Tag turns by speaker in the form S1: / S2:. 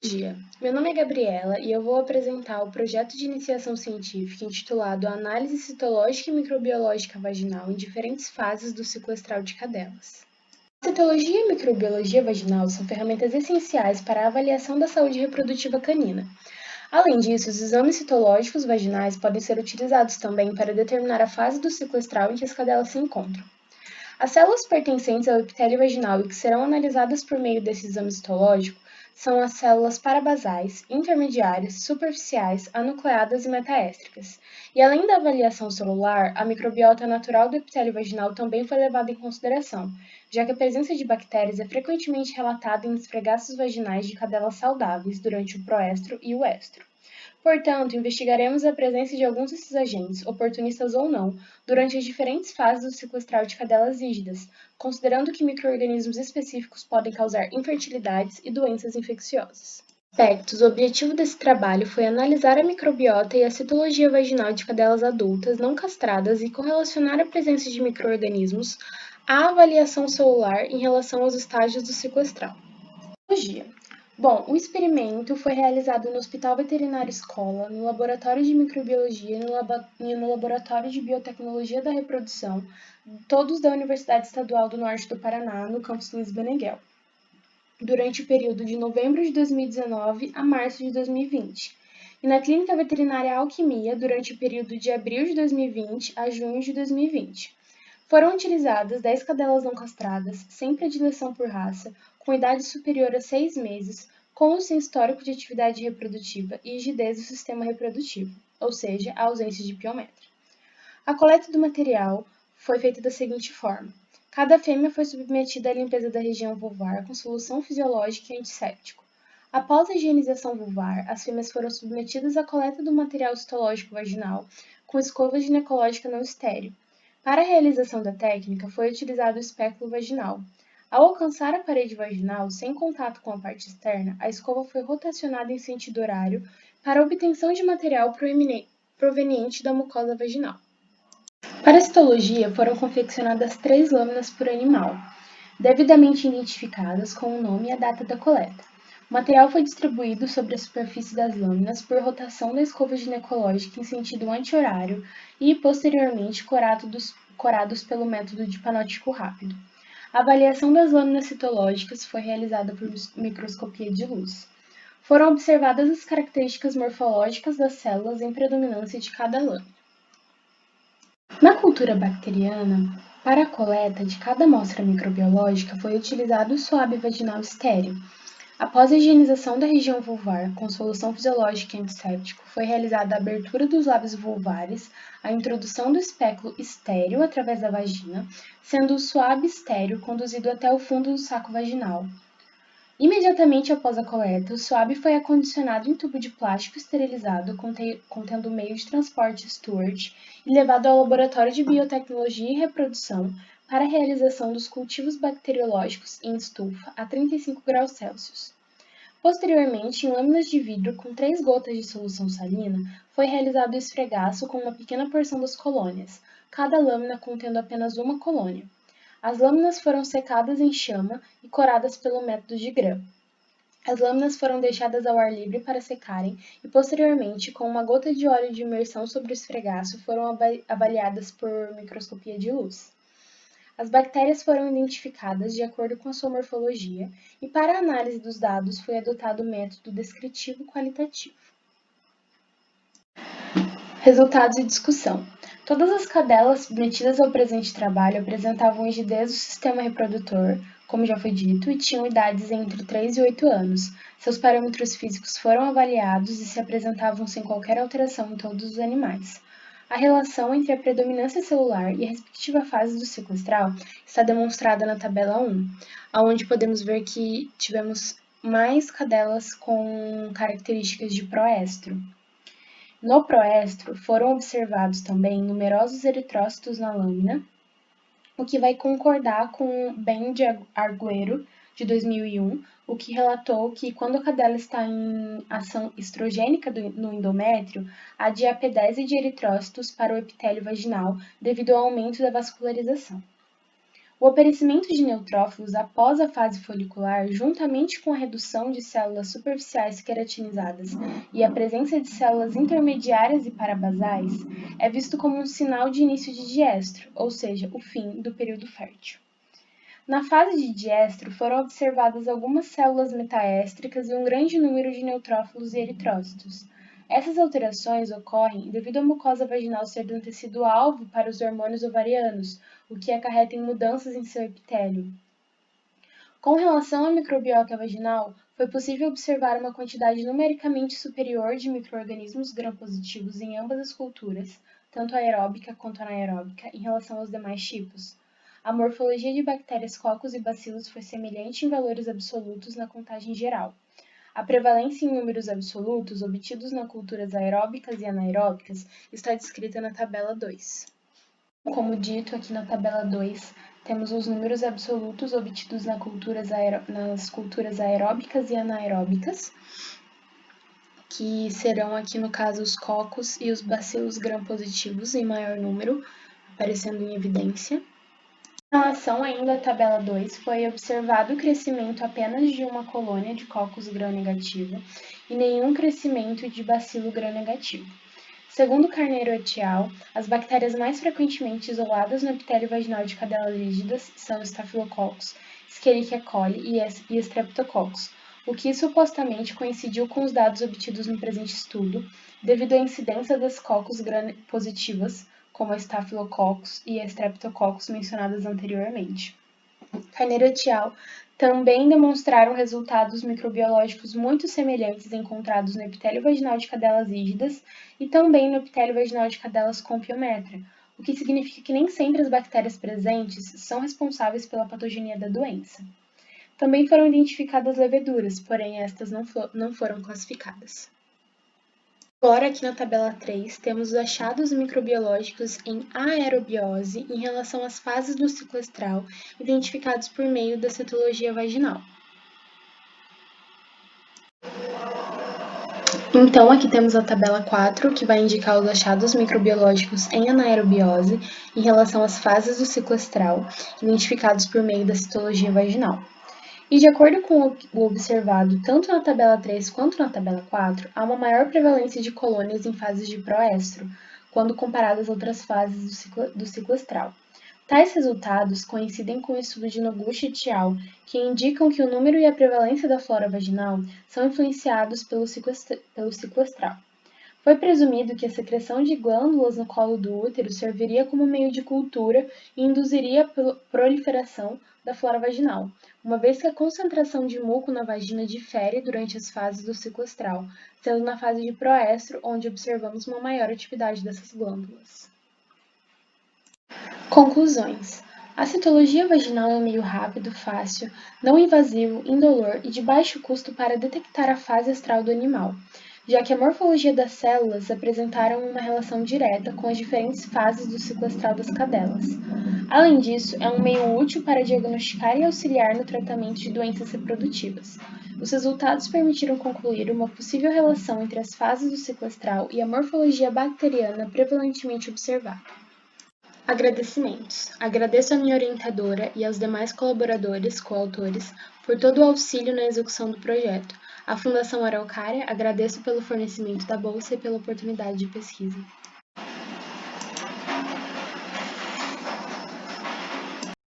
S1: Bom dia, meu nome é Gabriela e eu vou apresentar o projeto de iniciação científica intitulado Análise Citológica e Microbiológica Vaginal em diferentes fases do ciclo estral de cadelas. A citologia e a microbiologia vaginal são ferramentas essenciais para a avaliação da saúde reprodutiva canina. Além disso, os exames citológicos vaginais podem ser utilizados também para determinar a fase do ciclo estral em que as cadelas se encontram. As células pertencentes ao epitélio vaginal e que serão analisadas por meio desse exame citológico são as células parabasais, intermediárias, superficiais, anucleadas e metaéstricas. E além da avaliação celular, a microbiota natural do epitélio vaginal também foi levada em consideração, já que a presença de bactérias é frequentemente relatada em esfregaços vaginais de cadelas saudáveis durante o proestro e o estro. Portanto, investigaremos a presença de alguns desses agentes, oportunistas ou não, durante as diferentes fases do ciclo estral de cadelas rígidas, considerando que micro-organismos específicos podem causar infertilidades e doenças infecciosas. O objetivo desse trabalho foi analisar a microbiota e a citologia vaginal de cadelas adultas não castradas e correlacionar a presença de micro-organismos à avaliação celular em relação aos estágios do ciclo estral. Bom, o experimento foi realizado no Hospital Veterinário Escola, no Laboratório de Microbiologia e no Laboratório de Biotecnologia da Reprodução, todos da Universidade Estadual do Norte do Paraná, no campus Luiz Meneghel, durante o período de novembro de 2019 a março de 2020, e na Clínica Veterinária Alquimia, durante o período de abril de 2020 a junho de 2020. Foram utilizadas 10 cadelas não castradas, sem predileção por raça, com idade superior a 6 meses, com ou sem histórico de atividade reprodutiva e rigidez do sistema reprodutivo, ou seja, a ausência de piometra. A coleta do material foi feita da seguinte forma: cada fêmea foi submetida à limpeza da região vulvar com solução fisiológica e antisséptico. Após a higienização vulvar, as fêmeas foram submetidas à coleta do material citológico vaginal com escova ginecológica não estéril. Para a realização da técnica, foi utilizado o espéculo vaginal. Ao alcançar a parede vaginal, sem contato com a parte externa, a escova foi rotacionada em sentido horário para a obtenção de material proveniente da mucosa vaginal. Para a citologia, foram confeccionadas 3 lâminas por animal, devidamente identificadas com o nome e a data da coleta. O material foi distribuído sobre a superfície das lâminas por rotação da escova ginecológica em sentido anti-horário e, posteriormente, corados pelo método de panóptico rápido. A avaliação das lâminas citológicas foi realizada por microscopia de luz. Foram observadas as características morfológicas das células em predominância de cada lâmina. Na cultura bacteriana, para a coleta de cada amostra microbiológica foi utilizado o suave vaginal estéril. Após a higienização da região vulvar com solução fisiológica e antisséptico, foi realizada a abertura dos lábios vulvares, a introdução do espéculo estéril através da vagina, sendo o suave estéril conduzido até o fundo do saco vaginal. Imediatamente após a coleta, o suave foi acondicionado em tubo de plástico esterilizado contendo meio de transporte Stuart e levado ao laboratório de biotecnologia e reprodução para a realização dos cultivos bacteriológicos em estufa a 35 graus Celsius. Posteriormente, em lâminas de vidro com 3 gotas de solução salina, foi realizado o esfregaço com uma pequena porção das colônias, cada lâmina contendo apenas uma colônia. As lâminas foram secadas em chama e coradas pelo método de Gram. As lâminas foram deixadas ao ar livre para secarem e, posteriormente, com uma gota de óleo de imersão sobre o esfregaço, foram avaliadas por microscopia de luz. As bactérias foram identificadas de acordo com a sua morfologia e, para a análise dos dados, foi adotado o método descritivo qualitativo. Resultados e discussão. Todas as cadelas submetidas ao presente trabalho apresentavam rigidez do sistema reprodutor, como já foi dito, e tinham idades entre 3 e 8 anos. Seus parâmetros físicos foram avaliados e se apresentavam sem qualquer alteração em todos os animais. A relação entre a predominância celular e a respectiva fase do ciclo estral está demonstrada na tabela 1, onde podemos ver que tivemos mais cadelas com características de proestro. No proestro, foram observados também numerosos eritrócitos na lâmina, o que vai concordar com Ben de Arguero, de 2001, o que relatou que quando a cadela está em ação estrogênica no endométrio, há diapedese de eritrócitos para o epitélio vaginal devido ao aumento da vascularização. O aparecimento de neutrófilos após a fase folicular, juntamente com a redução de células superficiais queratinizadas e a presença de células intermediárias e parabasais, é visto como um sinal de início de diestro, ou seja, o fim do período fértil. Na fase de diestro, foram observadas algumas células metaéstricas e um grande número de neutrófilos e eritrócitos. Essas alterações ocorrem devido à mucosa vaginal ser um tecido alvo para os hormônios ovarianos, o que acarreta em mudanças em seu epitélio. Com relação à microbiota vaginal, foi possível observar uma quantidade numericamente superior de micro-organismos gram-positivos em ambas as culturas, tanto aeróbica quanto anaeróbica, em relação aos demais tipos. A morfologia de bactérias, cocos e bacilos foi semelhante em valores absolutos na contagem geral. A prevalência em números absolutos obtidos nas culturas aeróbicas e anaeróbicas está descrita na tabela 2. Como dito, aqui na tabela 2, temos os números absolutos obtidos nas culturas aeróbicas e anaeróbicas, que serão aqui no caso os cocos e os bacilos gram-positivos em maior número, aparecendo em evidência. Em relação ainda à tabela 2, foi observado o crescimento apenas de uma colônia de cocos gram-negativo e nenhum crescimento de bacilo gram-negativo. Segundo Carneiro et al., as bactérias mais frequentemente isoladas no epitélio vaginal de cadelas rígidas são Staphylococcus, Escherichia coli e Streptococcus, o que supostamente coincidiu com os dados obtidos no presente estudo, devido à incidência das cocos gram-positivas, como a Staphylococcus e a Streptococcus mencionadas anteriormente. Carneiro et al. Também demonstraram resultados microbiológicos muito semelhantes encontrados no epitélio vaginal de cadelas rígidas e também no epitélio vaginal de cadelas com piometra, o que significa que nem sempre as bactérias presentes são responsáveis pela patogenia da doença. Também foram identificadas leveduras, porém estas não foram classificadas. Agora, aqui na tabela 3, temos os achados microbiológicos em aerobiose em relação às fases do ciclo estral, identificados por meio da citologia vaginal. Então, aqui temos a tabela 4, que vai indicar os achados microbiológicos em anaerobiose em relação às fases do ciclo estral, identificados por meio da citologia vaginal. E de acordo com o observado tanto na tabela 3 quanto na tabela 4, há uma maior prevalência de colônias em fases de proestro, quando comparadas a outras fases do ciclo estral. Tais resultados coincidem com o estudo de Noguchi et al., que indicam que o número e a prevalência da flora vaginal são influenciados pelo ciclo estral. Foi presumido que a secreção de glândulas no colo do útero serviria como meio de cultura e induziria a proliferação da flora vaginal, uma vez que a concentração de muco na vagina difere durante as fases do ciclo estral, sendo na fase de proestro onde observamos uma maior atividade dessas glândulas. Conclusões. A citologia vaginal é um meio rápido, fácil, não invasivo, indolor e de baixo custo para detectar a fase estral do animal, já que a morfologia das células apresentaram uma relação direta com as diferentes fases do ciclo estral das cadelas. Além disso, é um meio útil para diagnosticar e auxiliar no tratamento de doenças reprodutivas. Os resultados permitiram concluir uma possível relação entre as fases do ciclo estral e a morfologia bacteriana prevalentemente observada. Agradecimentos. Agradeço à minha orientadora e aos demais colaboradores, coautores, por todo o auxílio na execução do projeto. À Fundação Araucária, agradeço pelo fornecimento da bolsa e pela oportunidade de pesquisa.